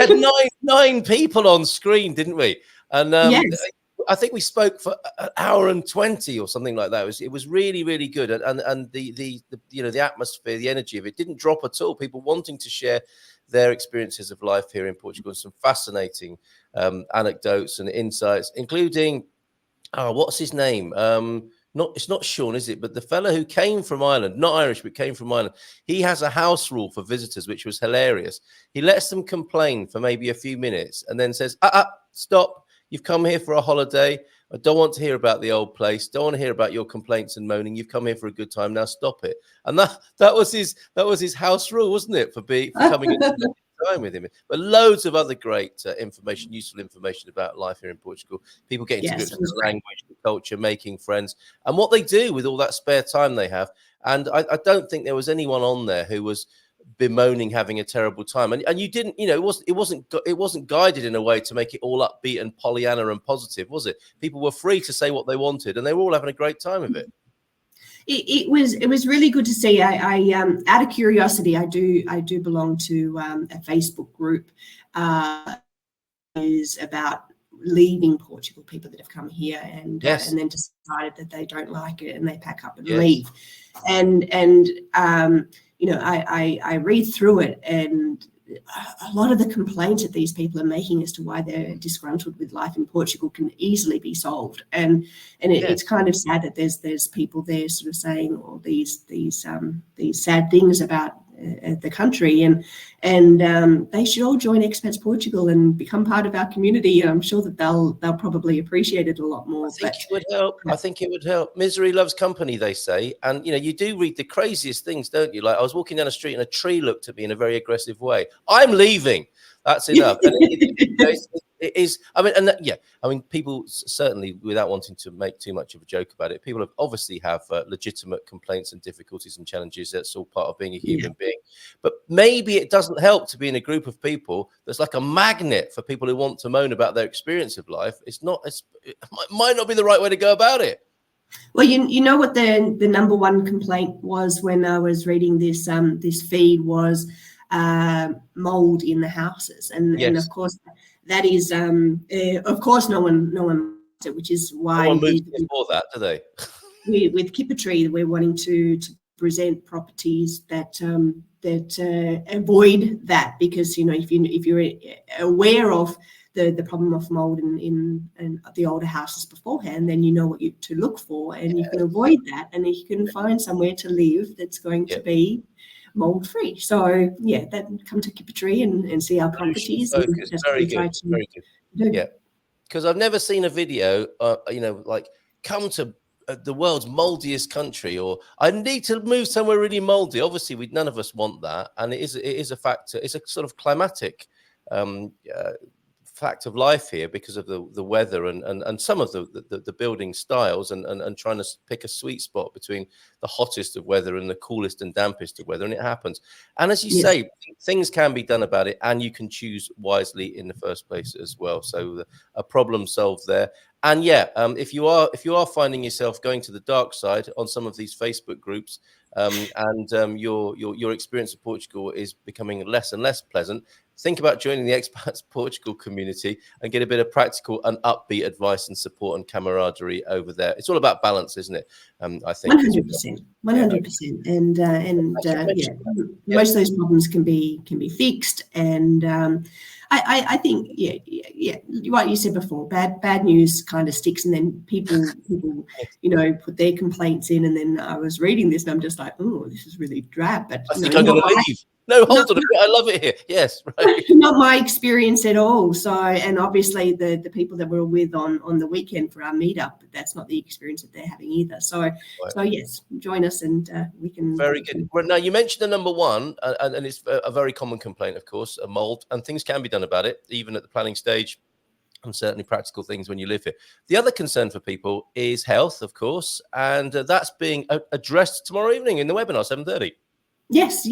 had nine people on screen, didn't we? And Yes. I think we spoke for an hour and 20 or something like that. It was really, really good. And the the atmosphere, the energy of it didn't drop at all. People wanting to share their experiences of life here in Portugal, some fascinating anecdotes and insights, including, what's his name? It's not Sean, is it? But the fellow who came from Ireland, not Irish, but came from Ireland. He has a house rule for visitors, which was hilarious. He lets them complain for maybe a few minutes and then says, stop. You've come here for a holiday. I don't want to hear about the old place. Don't want to hear about your complaints and moaning. You've come here for a good time. Now stop it. And that was his house rule, wasn't it? For coming in time with him. But loads of other great useful information about life here in Portugal. People getting to grips with the language, the culture, making friends, and what they do with all that spare time they have. And I don't think there was anyone on there who was bemoaning having a terrible time, and you didn't, it wasn't guided in a way to make it all upbeat and Pollyanna and positive, was it? People were free to say what they wanted, and they were all having a great time of it. It was really good to see. I out of curiosity, I do belong to a Facebook group is about leaving Portugal, people that have come here and then decided that they don't like it and they pack up and leave. And I read through it, and a lot of the complaints that these people are making as to why they're disgruntled with life in Portugal can easily be solved. And it's kind of sad that there's people there sort of saying all these sad things about the country, and they should all join Expats Portugal and become part of our community. And I'm sure that they'll probably appreciate it a lot more. I think it would help. Misery loves company, they say. And you do read the craziest things, don't you? Like, I was walking down the street and a tree looked at me in a very aggressive way. I'm leaving. That's enough. And it is. I mean, people certainly, without wanting to make too much of a joke about it, people obviously have legitimate complaints and difficulties and challenges. That's all part of being a human being. But maybe it doesn't help to be in a group of people that's like a magnet for people who want to moan about their experience of life. It might not be the right way to go about it. Well, you know what the number one complaint was when I was reading this feed was mold in the houses, and of course that is of course no one, which is why no one moves before that, do they? with Kippertree, we're wanting to present properties that avoid that, because if you're aware of the problem of mold in the older houses beforehand, then you know what to look for, and you can avoid that, and you can find somewhere to live that's going to be mold free. So then come to Kippertree and see our properties. Very good. Yeah, because I've never seen a video, like, come to the world's moldiest country, or I need to move somewhere really moldy. Obviously, none of us want that, and it is a factor. It's a sort of climatic fact of life here because of the weather and some of the building styles and trying to pick a sweet spot between the hottest of weather and the coolest and dampest of weather, and it happens. And as you say, things can be done about it, and you can choose wisely in the first place as well. So a problem solved there. And if you are finding yourself going to the dark side on some of these Facebook groups, and your experience of Portugal is becoming less and less pleasant, think about joining the Expats Portugal community and get a bit of practical and upbeat advice and support and camaraderie over there. It's all about balance, isn't it? I think 100%, and most of those problems can be fixed. And I think what you said before, bad news kind of sticks, and then people put their complaints in, and then I was reading this and I'm just like, oh, this is really drab. But I think I'm going to leave. No, hold on a bit. I love it here. Yes, right. Not my experience at all. So, and obviously the people that we're with on the weekend for our meetup, that's not the experience that they're having either. So yes, join us and we can. Very good. Well, now, you mentioned the number one, and it's a very common complaint, of course, a mold, and things can be done about it, even at the planning stage, and certainly practical things when you live here. The other concern for people is health, of course, and that's being addressed tomorrow evening in the webinar, 7:30. Yes.